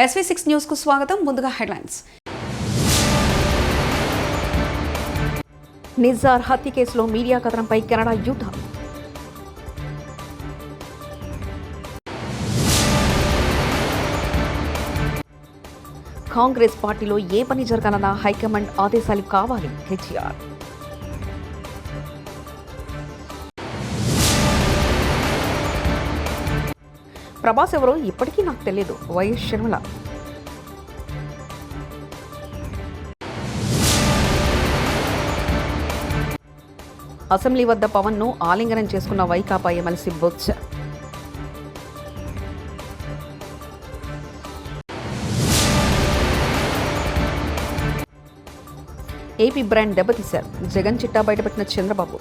SV6 news కు స్వాగతం. ముందుగా హెడ్లైన్స్. నిజార్ హత్య కేసులో మీడియా కథనంపై కెనడా యూటర్న్. కాంగ్రెస్ పార్టీలో ఏ పని జరగాలన్నా హైకమాండ్ ఆదేశాలు కావాలి కేటీఆర్. ప్రభాస్ ఎవరో ఇప్పటికీ నాకు తెలియదు వైఎస్ షర్మిల. అసెంబ్లీ వద్ద పవన్ను ఆలింగనం చేసుకున్న Vaikapa MLC Botsa. AP brand దెబ్బతీశారు జగన్ చిట్టా బయటపెట్టిన చంద్రబాబు.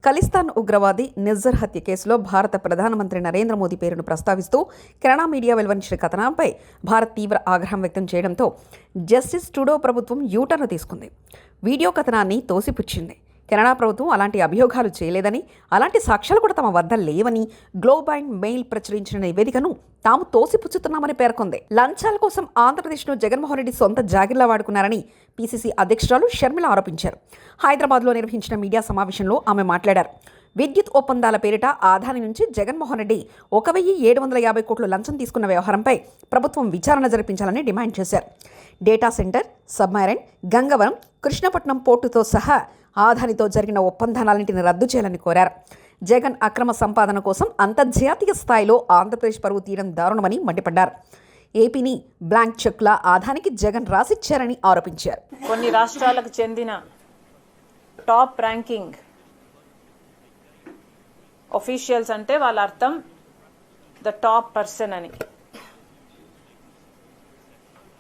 ఖలిస్తాన్ ఉగ్రవాది నిజ్జర్ హత్య కేసులో భారత ప్రధానమంత్రి నరేంద్ర మోదీ పేరును ప్రస్తావిస్తూ కెనడా మీడియా వెలువరించిన కథనంపై భారత్ తీవ్ర ఆగ్రహం వ్యక్తం చేయడంతో జస్టిస్ ట్రూడో ప్రభుత్వం యూటర్న్ తీసుకుంది. వీడియో కథనాన్ని తోసిపుచ్చింది. కెనడా ప్రభుత్వం అలాంటి అభియోగాలు చేయలేదని, అలాంటి సాక్ష్యాలు కూడా తమ వద్ద లేవని గ్లోబ్ అండ్ మెయిల్ ప్రచురించిన నివేదికను తాము తోసిపుచ్చుతున్నామని పేర్కొంది. లంచాల కోసం ఆంధ్రప్రదేశ్ను జగన్మోహన్ రెడ్డి సొంత జాగిర్లా వాడుకున్నారని పీసీసీ అధ్యక్షురాలు షర్మిల ఆరోపించారు. హైదరాబాద్లో నిర్వహించిన మీడియా సమావేశంలో ఆమె మాట్లాడారు. విద్యుత్ ఒప్పందాల పేరిట ఆదాని నుంచి జగన్మోహన్ రెడ్డి 1,750 కోట్లు లంచం తీసుకున్న వ్యవహారంపై ప్రభుత్వం విచారణ జరిపించాలని డిమాండ్ చేశారు. Data centre, submarine, Gangavaram, Krishnapatnam పోర్టుతో సహా ఆదానితో జరిగిన ఒప్పందాలన్నింటిని రద్దు చేయాలని కోరారు. జగన్ అక్రమ సంపాదన కోసం అంతర్జాతీయ స్థాయిలో ఆంధ్రప్రదేశ్ పరువు తీయడం దారుణమని మండిపడ్డారు. ఏపీని బ్లాంక్ చెక్ల ఆదానికి జగన్ రాసిచ్చారని ఆరోపించారు. కొన్ని రాష్ట్రాలకు చెందిన టాప్ ర్యాంకింగ్ ఆఫీషియల్స్ అంటే వాళ్ళ అర్థం ద టాప్ పర్సన్ అని.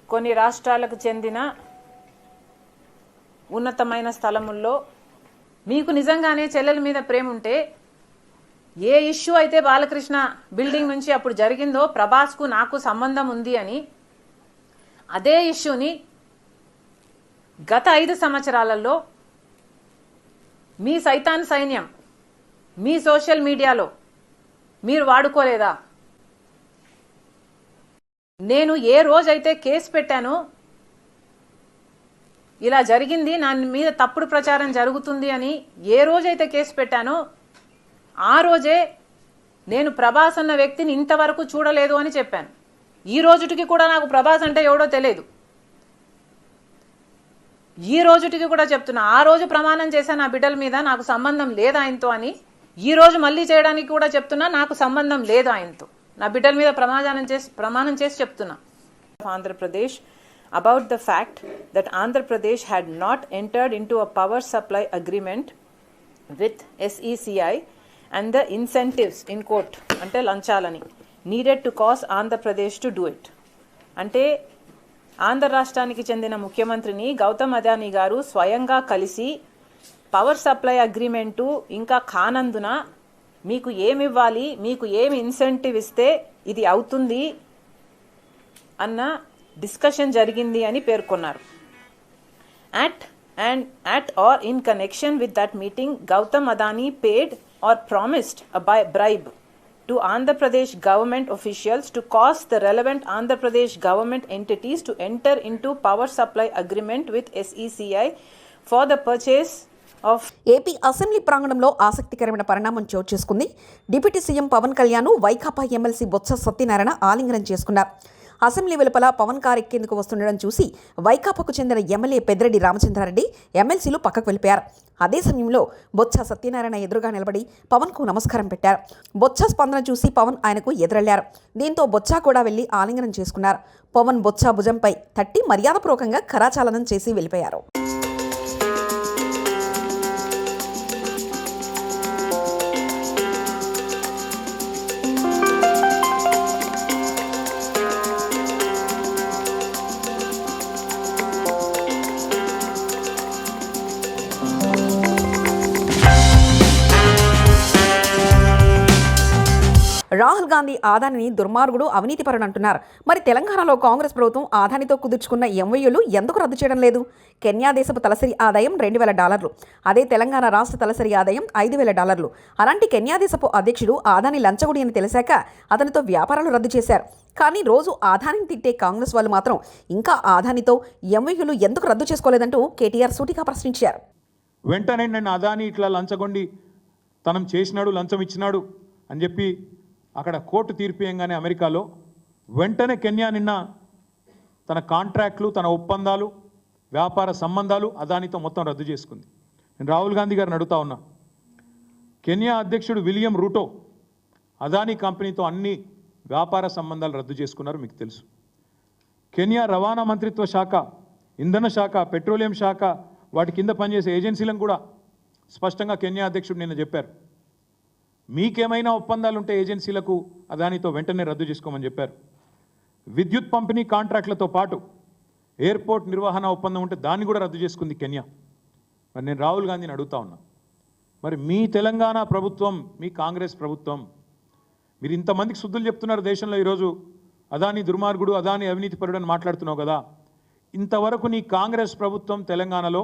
కొన్ని రాష్ట్రాలకు చెందిన ఉన్నతమైన స్థలముల్లో మీకు నిజంగానే చెల్లెల మీద ప్రేమ ఉంటే ఏ ఇష్యూ అయితే బాలకృష్ణ బిల్డింగ్ నుంచి అప్పుడు జరిగిందో ప్రభాస్కు నాకు సంబంధం ఉంది అని, అదే ఇష్యూని గత 5 సంవత్సరాలలో మీ సైతాన్ సైన్యం మీ సోషల్ మీడియాలో మీరు వాడుకోలేదా? నేను ఏ రోజైతే కేసు పెట్టానో, ఇలా జరిగింది, నా మీద తప్పుడు ప్రచారం జరుగుతుంది అని ఏ రోజైతే కేసు పెట్టానో ఆ రోజే నేను ప్రభాస్ అన్న వ్యక్తిని ఇంతవరకు చూడలేదు అని చెప్పాను. ఈ రోజుటికి కూడా నాకు ప్రభాస్ అంటే ఎవడో తెలియదు. ఈ రోజుటికి కూడా చెప్తున్నా, ఆ రోజు ప్రమాణం చేశాను నా బిడ్డల మీద నాకు సంబంధం లేదు ఆయనతో అని. ఈ రోజు మళ్ళీ చేయడానికి కూడా చెప్తున్నా నాకు సంబంధం లేదు ఆయనతో. నా బిడ్డల మీద ప్రమాణం చేసి చెప్తున్నా. Andhra Pradesh about the fact that Andhra Pradesh had not entered into a power supply agreement with SECI and the incentives in quote ante lanchalani needed to cause Andhra Pradesh to do it. ante Andhra రాష్ట్రానికి చెందిన ముఖ్యమంత్రిని గౌతమ్ అదానీ గారు స్వయంగా కలిసి power supply agreement ఇంకా కానందున మీకు ఏమివ్వాలి, మీకు ఏమి ఇన్సెంటివ్ ఇస్తే ఇది అవుతుంది అన్న డిస్కషన్ జరిగింది అని పేర్కొన్నారు. At or in connection with that meeting, Gautam Adani paid or promised a bribe to Andhra Pradesh government officials to cause the relevant Andhra Pradesh government entities to enter into power supply agreement with SECI for the purchase of. AP assembly ప్రాంగణంలో ఆసక్తికరమైన పరిణామం చోటు చేసుకుంది. Deputy CM Pawan Kalyan Vaikapa MLC Botsa Satyanarayana ఆలింగనం చేసుకున్నారు. Assembly వెలుపల Pawan car ఎక్కేందుకు వస్తుండడం చూసి వైకాపాకు చెందిన ఎమ్మెల్యే పెద్దిరెడ్డి రామచంద్రారెడ్డి ఎమ్మెల్సీలు పక్కకు వెళ్ళిపోయారు. అదే సమయంలో బొత్స సత్యనారాయణ ఎదురుగా నిలబడి పవన్కు నమస్కారం పెట్టారు. బొత్స స్పందన చూసి పవన్ ఆయనకు ఎదురెళ్లారు. దీంతో బొత్స కూడా వెళ్లి ఆలింగనం చేసుకున్నారు. పవన్ బొత్స భుజంపై తట్టి మర్యాదపూర్వకంగా కరాచాలనం చేసి వెళ్ళిపోయారు. రాహుల్ రాహుల్ గాంధీ ఆదానిని దుర్మార్గుడు, అవినీతిపరుడు అంటున్నారు. మరి తెలంగాణలో కాంగ్రెస్ ప్రభుత్వం ఆదానితో కుదుర్చుకున్న ఎంఓయూలు ఎందుకు రద్దు చేయడం లేదు? కెన్యా దేశపు తలసరి ఆదాయం $2,000, అదే తెలంగాణ రాష్ట్ర తలసరి ఆదాయం $5,000. అలాంటి కెన్యా దేశపు అధ్యక్షుడు ఆదాని లంచగొడి అని తెలిసాక అతనితో వ్యాపారాలు రద్దు చేశారు. కానీ రోజు ఆదానిని తిట్టే కాంగ్రెస్ వాళ్ళు మాత్రం ఇంకా ఆదానితో ఎంఓయూలు ఎందుకు రద్దు చేసుకోలేదంటూ కేటీఆర్ సూటిగా ప్రశ్నించారు. వెంటనే నేను అదాని ఇట్లా లంచగొండి తనం చేసినాడు, లంచం ఇచ్చినాడు అని చెప్పి అక్కడ కోర్టు తీర్పియంగానే అమెరికాలో వెంటనే కెన్యా నిన్న తన కాంట్రాక్ట్లు, తన ఒప్పందాలు, వ్యాపార సంబంధాలు అదానితో మొత్తం రద్దు చేసుకుంది. నేను రాహుల్ గాంధీ గారిని అడుగుతా ఉన్నా, కెన్యా అధ్యక్షుడు విలియం రూటో అదాని కంపెనీతో అన్ని వ్యాపార సంబంధాలు రద్దు చేసుకున్నారు, మీకు తెలుసు. కెన్యా రవాణా మంత్రిత్వ శాఖ, ఇంధన శాఖ, పెట్రోలియం శాఖ, వాటి కింద పనిచేసే ఏజెన్సీలను కూడా స్పష్టంగా కెన్యా అధ్యక్షుడు నిన్న చెప్పారు, మీకేమైనా ఒప్పందాలు ఉంటే ఏజెన్సీలకు అదానితో వెంటనే రద్దు చేసుకోమని చెప్పారు. విద్యుత్ పంపిణీ కాంట్రాక్ట్లతో పాటు ఎయిర్పోర్ట్ నిర్వహణ ఒప్పందం ఉంటే దాన్ని కూడా రద్దు చేసుకుంది కెన్యా. మరి నేను రాహుల్ గాంధీని అడుగుతా ఉన్నా, మరి మీ తెలంగాణ ప్రభుత్వం, మీ కాంగ్రెస్ ప్రభుత్వం, మీరు ఇంతమందికి శుద్ధులు చెప్తున్నారు దేశంలో. ఈరోజు అదాని దుర్మార్గుడు, అదాని అవినీతిపరుడు అని మాట్లాడుతున్నావు కదా, ఇంతవరకు నీ కాంగ్రెస్ ప్రభుత్వం తెలంగాణలో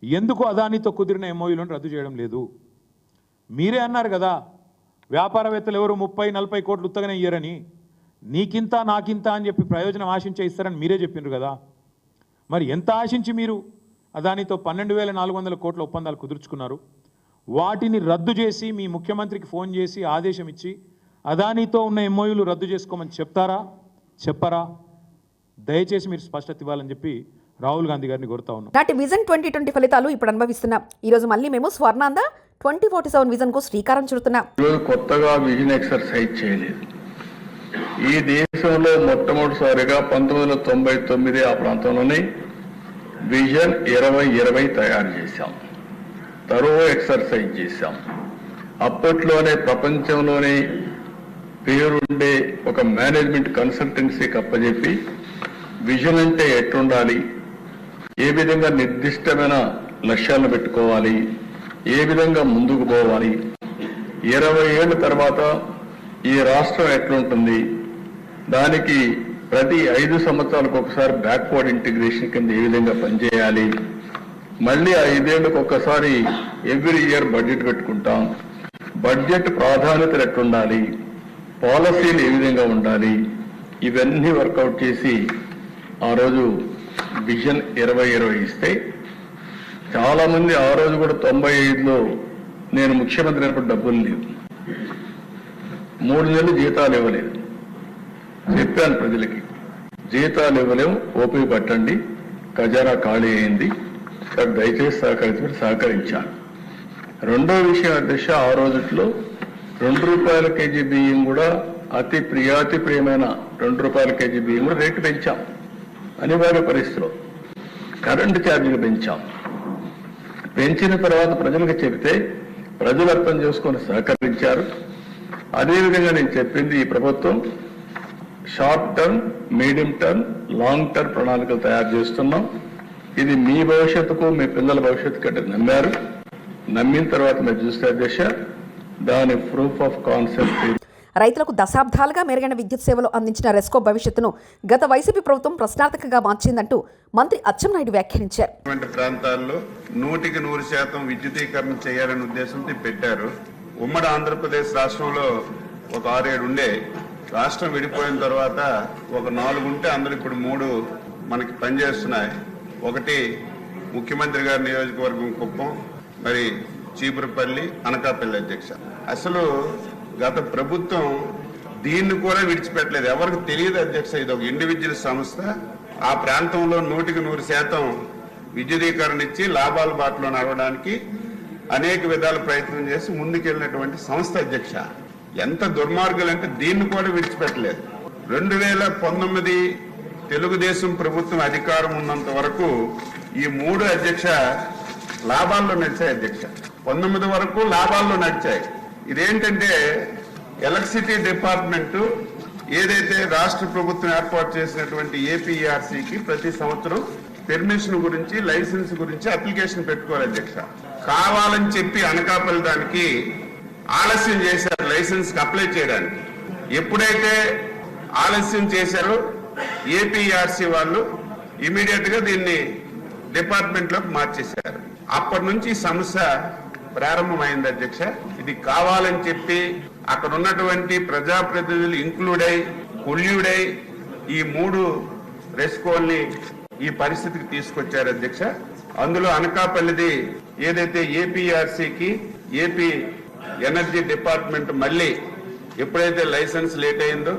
ఎందుకు అదానితో కుదిరిన ఎంఓయూలను రద్దు చేయడం లేదు? మీరే అన్నారు కదా, వ్యాపారవేత్తలు ఎవరు 30-40 కోట్లు ఉత్తగానే ఇయ్యరని, నీకింత నాకింత అని చెప్పి ప్రయోజనం ఆశించే ఇస్తారని మీరే చెప్పిండ్రు కదా. మరి ఎంత ఆశించి మీరు అదానితో 12,400 కోట్ల ఒప్పందాలు కుదుర్చుకున్నారు? వాటిని రద్దు చేసి మీ ముఖ్యమంత్రికి ఫోన్ చేసి ఆదేశం ఇచ్చి అదానితో ఉన్న ఎంఓయూలు రద్దు చేసుకోమని చెప్తారా, చెప్పరా? దయచేసి మీరు స్పష్టత ఇవ్వాలని చెప్పి రాహుల్ గాంధీ గారిని కోరుతా ఉన్నాం. నాటి విజన్ 2020 ఫలితాలు ఇప్పుడు అనుభవిస్తున్నాం. ఈరోజు మళ్ళీ మేము స్వర్ణాంద 2047 విజన్ కు శ్రీకారం చుడుతున్నాం. కొత్తగా విజన్ ఎక్సర్సైజ్ చేయలేదు. ఈ దేశంలో మొట్టమొదటిసారిగా 1999 ఆ ప్రాంతంలోనే విజన్ 2020 తయారు చేశాం. తరువ ఎక్సర్సైజ్ చేశాం. అప్పట్లోనే ప్రపంచంలోనే పేరుండే ఒక మేనేజ్మెంట్ కన్సల్టెన్సీకి అప్పచెప్పి విజన్ అంటే ఎట్లుండాలి, ఏ విధంగా నిర్దిష్టమైన లక్ష్యాలను పెట్టుకోవాలి, ఏ విధంగా ముందుకు పోవాలి, 20 ఏళ్ల తర్వాత ఈ రాష్ట్రం ఎట్లుంటుంది, దానికి ప్రతి 5 సంవత్సరాలకు ఒకసారి బ్యాక్వర్డ్ ఇంటిగ్రేషన్ కింద ఏ విధంగా పనిచేయాలి, మళ్ళీ 5 ఏళ్లకు ఒక్కసారి ఎవ్రీ ఇయర్ బడ్జెట్ పెట్టుకుంటాం, బడ్జెట్ ప్రాధాన్యతలు ఎట్లుండాలి, పాలసీలు ఏ విధంగా ఉండాలి, ఇవన్నీ వర్కౌట్ చేసి ఆ రోజు విజన్ 2020 ఇస్తే చాలా మంది ఆ రోజు కూడా 95లో నేను ముఖ్యమంత్రి అయినప్పుడు డబ్బులు లేవు, 3 నెలలు జీతాలు ఇవ్వలేదు. చెప్పాను ప్రజలకి, జీతాలు ఇవ్వలేము, ఓపిక పట్టండి, ఖజానా ఖాళీ అయింది, దయచేసి సహకరించాను. రెండో విషయం అధ్యక్ష, ఆ రోజుల్లో ₹2 కేజీ బియ్యం కూడా అతి ప్రియమైన ₹2 కేజీ బియ్యం కూడా రేటు పెంచాం. అనివార్య పరిస్థితిలో కరెంటు ఛార్జీలు పెంచాం. పెంచిన తర్వాత ప్రజలకు చెబితే ప్రజలు అర్థం చేసుకొని సహకరించారు. అదేవిధంగా నేను చెప్పింది, ఈ ప్రభుత్వం short term, medium term, long term ప్రణాళికలు తయారు చేస్తున్నాం. ఇది మీ భవిష్యత్తుకు, మీ పిల్లల భవిష్యత్తు కంటే నమ్మారు. నమ్మిన తర్వాత మీరు చూస్తే అధ్యక్ష, దాని ప్రూఫ్ ఆఫ్ కాన్సెప్ట్. రైతులకు దశాబ్దాలుగా మెరుగైన విద్యుత్ సేవలు అందించిన రెస్కో భవిష్యత్తును గత వైసీపీ ప్రభుత్వం ప్రశ్నార్థకంగా మార్చిందంటూ మంత్రి అచ్చెన్నాయుడు వ్యాఖ్యానించారు. ప్రాంతాల్లో 100% విద్యుదీకరణ చేయాలనే ఉద్దేశంతో పెట్టారు. ఉమ్మడి ఆంధ్రప్రదేశ్ రాష్ట్రంలో ఒక 6-7 ఉండే. రాష్ట్రం విడిపోయిన తర్వాత ఒక 4 ఉంటే అందులో ఇప్పుడు 3 మనకి పనిచేస్తున్నాయి. ఒకటి ముఖ్యమంత్రి గారి నియోజకవర్గం కుప్పం, మరి చీపురుపల్లి, అనకాపల్లి అధ్యక్ష. అసలు గత ప్రభుత్వం దీన్ని కూడా విడిచిపెట్టలేదు. ఎవరికి తెలియదు అధ్యక్ష, ఇది ఒక ఇండివిజువల్ సంస్థ. ఆ ప్రాంతంలో 100% విద్యుదీకరణ ఇచ్చి లాభాల బాటలో నడవడానికి అనేక విధాల ప్రయత్నం చేసి ముందుకెళ్ళినటువంటి సంస్థ అధ్యక్ష. ఎంత దుర్మార్గులంటే దీన్ని కూడా విడిచిపెట్టలేదు. 2019 తెలుగుదేశం ప్రభుత్వం అధికారం ఉన్నంత వరకు ఈ 3 అధ్యక్ష లాభాల్లో నడిచాయి అధ్యక్ష. 19 వరకు లాభాల్లో నడిచాయి. ఇదేంటంటే ఎలక్ట్రిసిటీ డిపార్ట్మెంట్ ఏదైతే రాష్ట్ర ప్రభుత్వం ఏర్పాటు చేసినటువంటి ఏపీఆర్సీకి ప్రతి సంవత్సరం పెర్మిషన్ గురించి, లైసెన్స్ గురించి అప్లికేషన్ పెట్టుకోవాలి అధ్యక్ష. కావాలని చెప్పి అనకాపల్లి దానికి ఆలస్యం చేశారు లైసెన్స్ కి అప్లై చేయడానికి. ఎప్పుడైతే ఆలస్యం చేశారో ఏపీఆర్సీ వాళ్ళు ఇమీడియట్ గా దీన్ని డిపార్ట్మెంట్ లోకి మార్చేశారు. అప్పటి నుంచి సమస్య ప్రారంభమైంది అధ్యక్ష. ఇది కావాలని చెప్పి అక్కడ ఉన్నటువంటి ప్రజాప్రతినిధులు ఇంక్లూడ్ అయి కొల్యూడై ఈ 3 రెస్కోల్ని ఈ పరిస్థితికి తీసుకొచ్చారు అధ్యక్ష. అందులో అనకాపల్లిది ఏదైతే ఏపీఆర్సీకి ఏపీ ఎనర్జీ డిపార్ట్మెంట్ మళ్ళీ ఎప్పుడైతే లైసెన్స్ లేట్ అయిందో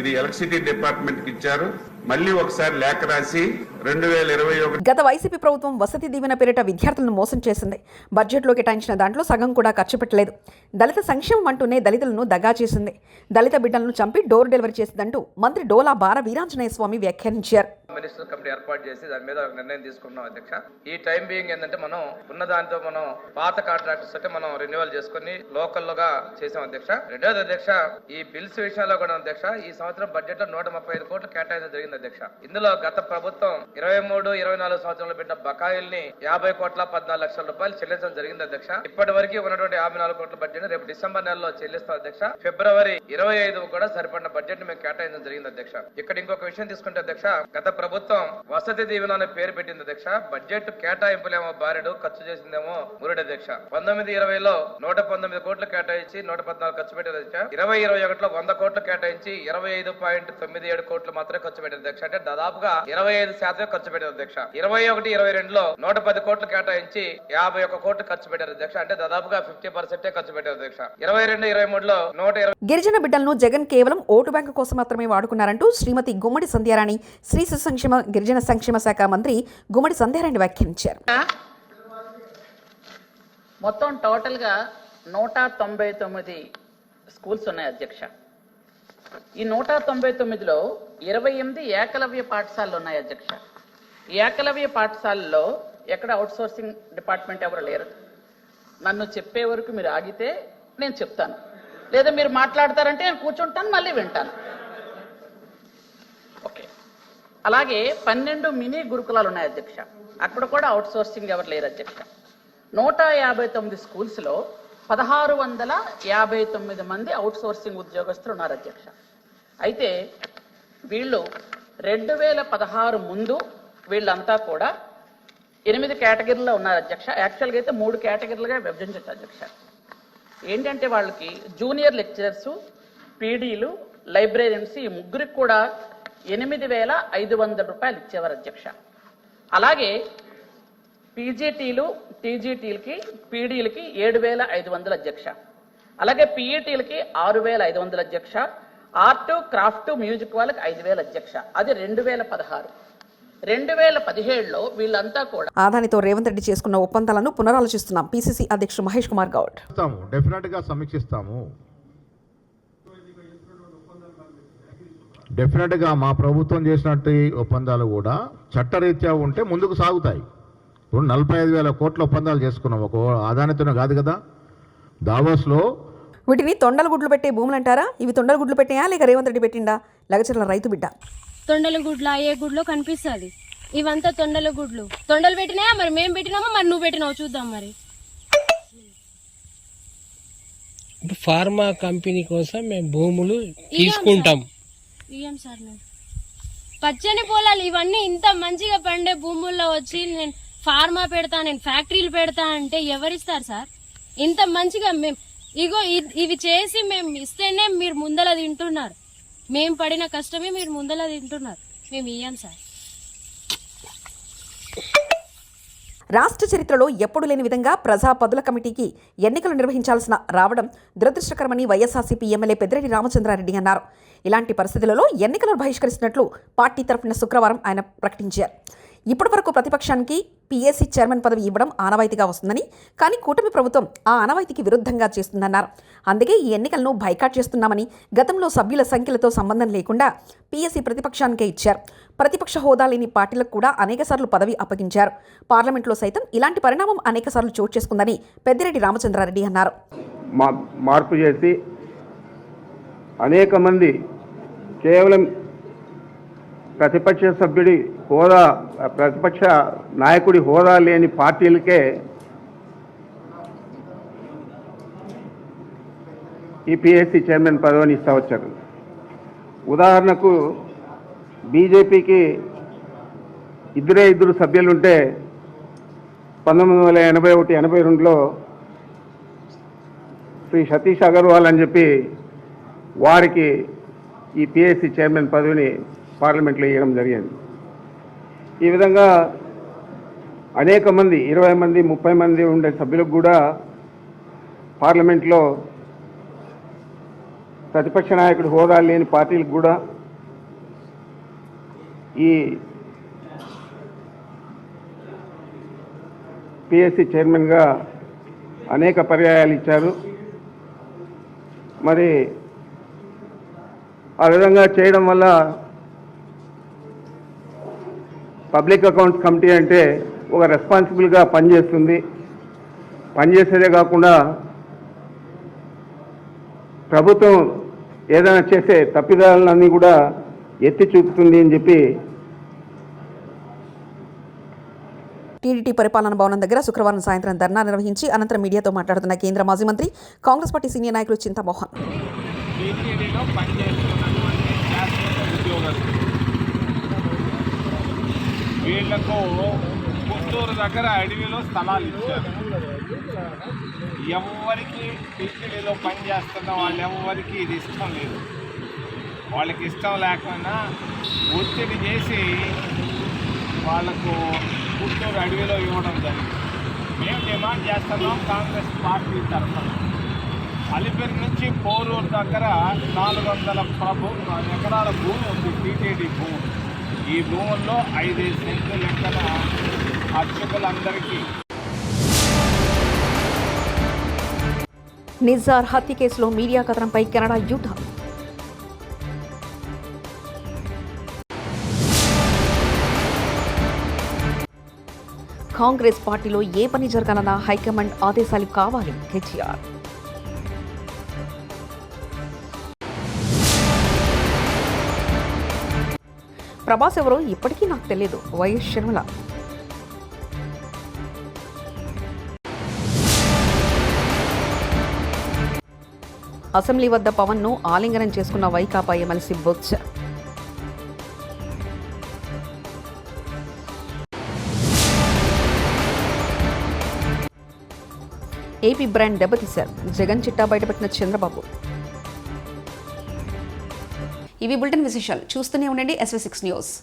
ఇది ఎలక్ట్రిసిటీ డిపార్ట్మెంట్ కి ఇచ్చారు. మళ్ళీ ఒకసారి లేఖ రాసి 2021 గత వైసీపీ ప్రభుత్వం వసతి దీవెన పేరిట విద్యార్థులను మోసం చేసింది. బడ్జెట్లో కేటాయించిన దాంట్లో సగం కూడా ఖర్చు పెట్టలేదు. దళిత సంక్షేమం అంటూనే దళితులను దగా చేసింది. దళిత బిడ్డలను చంపి డోర్ డెలివరీ చేసిందంటూ మంత్రి డోలా బార వీరాంజనేయ స్వామి వ్యాఖ్యానించారు. మినిస్టర్ కమిటీ ఏర్పాటు చేసి దాని మీద ఒక నిర్ణయం తీసుకున్నాం అధ్యక్ష. ఈ టైం బీయింగ్ ఏంటంటే మనం ఉన్న దాంతో మనం పాత కాంట్రాక్టర్స్ అంటే మనం రెన్యువల్ చేసుకుని లోకల్గా చేసాం అధ్యక్ష. రెండోది అధ్యక్ష, ఈ బిల్స్ విషయంలో కూడా అధ్యక్ష ఈ సంవత్సరం బడ్జెట్ లో 135 కోట్లు కేటాయించడం జరిగింది అధ్యక్ష. ఇందులో గత ప్రభుత్వం 23-24 సంవత్సరంలో పెట్టిన బకాయిల్ని 50 కోట్ల 14 లక్షల రూపాయలు చెల్లించడం జరిగింది అధ్యక్ష. ఇప్పటి వరకు ఉన్నటువంటి 54 కోట్ల బడ్జెట్ రేపు డిసెంబర్ నెలలో చెల్లిస్తాం అధ్యక్ష. ఫిబ్రవరి 25 కూడా సరిపడిన బడ్జెట్ మేము కేటాయించడం జరిగింది అధ్యక్ష. ఇక్కడ ఇంకొక విషయం తీసుకుంటే అధ్యక్ష, గత ప్రభుత్వం వసతి దీవెన అనే పేరు పెట్టింది అధ్యక్ష. బడ్జెట్ కేటాయింపులేమో బారెడు, ఖర్చు చేసిందేమో మురుడు అధ్యక్ష. 19-20లో 119 కోట్లు కేటాయించి 114 ఖర్చు పెట్టారు అధ్యక్ష. 20-21లో 100 కోట్లు కేటాయించి 25.97 కోట్లు మాత్రమే ఖర్చు పెట్టారు అధ్యక్ష. అంటే దాదాపుగా 25% ఖర్చు పెట్టారు అధ్యక్ష. 21-22లో 110 కోట్లు కేటాయించి 51 కోట్లు ఖర్చు పెట్టారు అధ్యక్ష. అంటే దాదాపుగా 50% ఖర్చు పెట్టారు అధ్యక్ష. 22-23లో 120. గిరిజన బిడ్డలను జగన్ కేవలం ఓటు బ్యాంకు కోసం మాత్రమే వాడుకున్నారంటూ శ్రీమతి గుమ్మడి సంధ్యారాణి శ్రీ శిశు సంక్షేమ గిరిజన సంక్షేమ శాఖ మంత్రి గుమ్మడి సంధ్యారాణి వ్యాఖ్యానించారు. మొత్తం టోటల్ గా 199 స్కూల్స్ ఉన్నాయి అధ్యక్ష. ఈ 199లో 28 ఏకలవ్య పాఠశాలలు ఉన్నాయి అధ్యక్ష. ఈ ఏకలవ్య పాఠశాలలో ఎక్కడ అవుట్ సోర్సింగ్ డిపార్ట్మెంట్ ఎవరు లేరు. నన్ను చెప్పే వరకు మీరు ఆగితే నేను చెప్తాను, లేదా మీరు మాట్లాడతారంటే నేను కూర్చుంటాను, మళ్ళీ వింటాను. ఓకే. అలాగే 12 మినీ గురుకులాలు ఉన్నాయి అధ్యక్ష. అక్కడ కూడా అవుట్ సోర్సింగ్ ఎవరు లేరు అధ్యక్ష. 159 స్కూల్స్లో 1659 మంది అవుట్ సోర్సింగ్ ఉద్యోగస్తులు ఉన్నారు అధ్యక్ష. అయితే వీళ్ళు 2016 ముందు వీళ్ళంతా కూడా 8 కేటగిరీలో ఉన్నారు అధ్యక్ష. యాక్చువల్గా అయితే 3 కేటగిరీలుగా విభజించవచ్చు అధ్యక్ష. ఏంటంటే వాళ్ళకి జూనియర్ లెక్చరర్స్, పీడీలు, లైబ్రేరియన్స్ ఈ ముగ్గురికి కూడా 8,500 రూపాయలు ఇచ్చేవారు అధ్యక్ష. అలాగే పీజీటీలు, టీజీటీలకి, పీడీలకి 7,500 అధ్యక్ష. అలాగే పీఈటీలకి 6,500 అధ్యక్ష. ఆర్ట్, క్రాఫ్ట్, మ్యూజిక్ వాళ్ళకి 5,000 అధ్యక్ష. అది 2016. 2017లో వీళ్ళంతా కూడా ఆదానితో రేవంత్ రెడ్డి చేసుకున్న ఒప్పందాలను పునరాలోచిస్తున్నాం. పీసీసీ అధ్యక్షుడు మహేష్ కుమార్ గౌడ్. డెఫినెట్ గా సమీక్షిస్తాము. డెఫినెట్ గా మా ప్రభుత్వం చేసినట్టు ఒప్పందాలు కూడా చట్టరీత్యా ఉంటే ముందుకు సాగుతాయి. ఇప్పుడు 45,000 కోట్ల ఒప్పందాలు చేసుకున్నాం, ఒక ఆదానితోనే కాదు కదా. దావోస్లో వీటిని తొండల గుడ్లు పెట్టే భూములు అంటారా? ఇవి తొండల గుడ్లు పెట్టాయా లేక రేవంత్ రెడ్డి పెట్టిండా? లగచర్ల రైతు బిడ్డ. తొండల గుడ్ల ఏ గుడ్లో కనిపిస్తుంది? ఇవంతా తొండల గుడ్లు. తొండలు పెట్టినాయా? మరి మేము పెట్టినామా, మరి నువ్వు పెట్టినావు? చూద్దాం. మరి ఫార్మా కంపెనీ కోసం మేము భూములు తీసుకుంటాం. ఇయ్యం సార్. నేను పచ్చని పొలాలు ఇవన్నీ ఇంత మంచిగా పండే భూముల్లో వచ్చి నేను ఫార్మా పెడతా, నేను ఫ్యాక్టరీలు పెడతా అంటే ఎవరిస్తారు సార్? ఇంత మంచిగా మేము ఇగో ఇవి చేసి మేము ఇస్తేనే మీరు ముందల తింటున్నారు. మేము పడిన కష్టమే మీరు ముందల తింటున్నారు. మేము ఇయ్యం సార్. రాష్ట్ర చరిత్రలో ఎప్పుడు లేని విధంగా ప్రజా పదుల కమిటీకి ఎన్నికలు నిర్వహించాల్సిన రావడం దురదృష్టకరమని వైఎస్ఆర్సీపీ ఎమ్మెల్యే పెద్దిరెడ్డి రామచంద్రారెడ్డి అన్నారు. ఇలాంటి పరిస్థితులలో ఎన్నికలను బహిష్కరిస్తున్నట్లు పార్టీ తరఫున శుక్రవారం ఆయన ప్రకటించారు. ఇప్పటి వరకు ప్రతిపక్షానికి పీఏసీ చైర్మన్ పదవి ఇవ్వడం ఆనవాయితీగా వస్తుందని, కానీ కూటమి ప్రభుత్వం ఆ ఆనవాయితీకి విరుద్ధంగా చేస్తుందన్నారు. అందుకే ఈ ఎన్నికలను బైకాట్ చేస్తున్నామని, గతంలో సభ్యుల సంఖ్యలతో సంబంధం లేకుండా పీఏసీ ప్రతిపక్షానికే ఇచ్చారు. ప్రతిపక్ష హోదా లేని పార్టీలకు కూడా అనేకసార్లు పదవి అప్పగించారు. పార్లమెంట్లో సైతం ఇలాంటి పరిణామం అనేకసార్లు చోటు చేసుకుందని పెద్దిరెడ్డి రామచంద్రారెడ్డి అన్నారు. మార్పు చేసి అనేక మంది కేవలం ప్రతిపక్ష సభ్యుడి హోదా, ప్రతిపక్ష నాయకుడి హోదా లేని పార్టీలకే ఈ పీఎస్సీ చైర్మన్ పదవిని ఇస్తా వచ్చారు. ఉదాహరణకు బీజేపీకి ఇద్దరు సభ్యులుంటే 1981-82లో శ్రీ సతీష్ అగర్వాల్ అని చెప్పి వారికి ఈ పిఎస్సి చైర్మన్ పదవిని పార్లమెంట్లో ఇవ్వడం జరిగింది. ఈ విధంగా అనేక మంది 20 మంది 30 మంది ఉండే సభ్యులకు కూడా పార్లమెంట్లో ప్రతిపక్ష నాయకుడు హోదా లేని పార్టీలకు కూడా ఈ పిఎస్సి చైర్మన్గా అనేక పర్యాయాలు ఇచ్చారు. మరి ఆ విధంగా చేయడం వల్ల పబ్లిక్ అకౌంట్స్ కమిటీ అంటే ఒక రెస్పాన్సిబుల్గా పనిచేస్తుంది. పనిచేసేదే కాకుండా ప్రభుత్వం ఏదైనా చేసే తప్పిదాలన్నీ కూడా ఎత్తి చూపుతుంది అని చెప్పి టీడీటీ పరిపాలన భవనం దగ్గర శుక్రవారం సాయంత్రం ధర్నా నిర్వహించి అనంతరం మీడియాతో మాట్లాడుతున్న కేంద్ర మాజీ మంత్రి కాంగ్రెస్ పార్టీ సీనియర్ నాయకులు చింతామోహన్. టీటీడీలో పనిచేస్తున్నటువంటి శాశ్వత ఉద్యోగస్తులు వీళ్లకు పుత్తూరు దగ్గర అడవిలో స్థలాలు ఇచ్చారు. ఎవరికి టీటీడీలో పనిచేస్తున్న వాళ్ళెవరికి ఇది ఇష్టం లేదు. వాళ్ళకి ఇష్టం లేకుండా ఒత్తిడి చేసి వాళ్లకు పుత్తూరు అడవిలో ఇవ్వడం జరిగింది. మేము డిమాండ్ చేస్తున్నాం కాంగ్రెస్ పార్టీ తరఫున. అలిపిరి నుంచి పోరూరు దగ్గర 400 ఎకరాల భూమి ఉంది, టీటీడీ భూమి. ఈ భూముల్లో 5 సెంట్లు లెక్కన అర్చకులందరికీ. నిజ్జార్ హత్య కేసులో మీడియా కథనంపై కెనడా యూటర్న్. కాంగ్రెస్ పార్టీలో ఏ పని జరగాలన్నా హైకమాండ్ ఆదేశాలు కావాలి కేసీఆర్. ప్రభాస్ ఎవరో ఇప్పటికీ నాకు తెలియదు వైఎస్ షర్మిల. అసెంబ్లీ వద్ద పవన్ ను ఆలింగనం చేసుకున్న Vaikapa MLC Botsa. AP brand దెబ్బతీశారు జగన్ చిట్టా బయటపెట్టిన చంద్రబాబు. ఇవి బులెటిన్ విశేషాలు. చూస్తూనే ఉండండి SV6 న్యూస్.